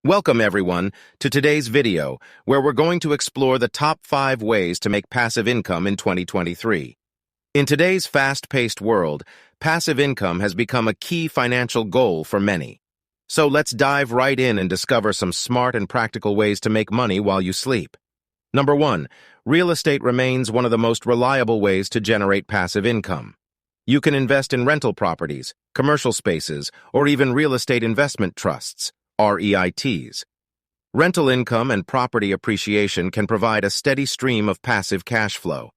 Welcome, everyone, to today's video, where we're going to explore the top 5 ways to make passive income in 2023. In today's fast-paced world, passive income has become a key financial goal for many. So let's dive right in and discover some smart and practical ways to make money while you sleep. Number 1, real estate remains one of the most reliable ways to generate passive income. You can invest in rental properties, commercial spaces, or even real estate investment trusts, REITs. Rental income and property appreciation can provide a steady stream of passive cash flow.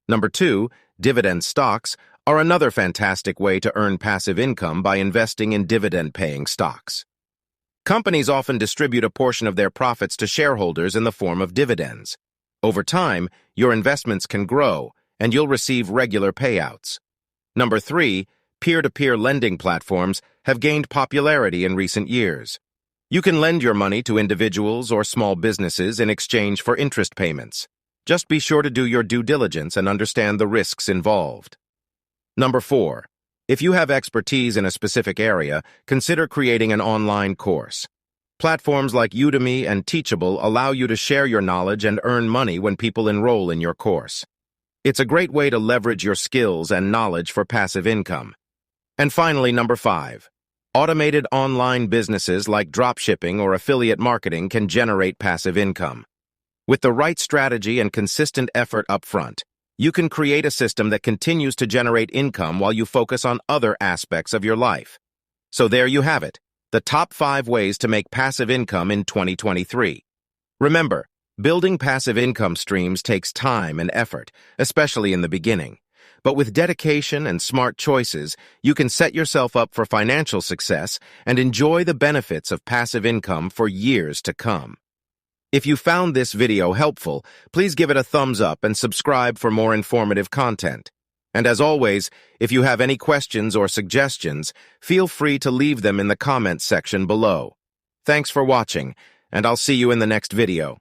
Number 2, dividend stocks are another fantastic way to earn passive income by investing in dividend-paying stocks. Companies often distribute a portion of their profits to shareholders in the form of dividends. Over time, your investments can grow, and you'll receive regular payouts. Number 3, peer-to-peer lending platforms have gained popularity in recent years. You can lend your money to individuals or small businesses in exchange for interest payments. Just be sure to do your due diligence and understand the risks involved. Number 4, if you have expertise in a specific area, consider creating an online course. Platforms like Udemy and Teachable allow you to share your knowledge and earn money when people enroll in your course. It's a great way to leverage your skills and knowledge for passive income. And finally, number 5. Automated online businesses like dropshipping or affiliate marketing can generate passive income. With the right strategy and consistent effort up front, you can create a system that continues to generate income while you focus on other aspects of your life. So there you have it, the top 5 ways to make passive income in 2023. Remember, building passive income streams takes time and effort, especially in the beginning. But with dedication and smart choices, you can set yourself up for financial success and enjoy the benefits of passive income for years to come. If you found this video helpful, please give it a thumbs up and subscribe for more informative content. And as always, if you have any questions or suggestions, feel free to leave them in the comments section below. Thanks for watching, and I'll see you in the next video.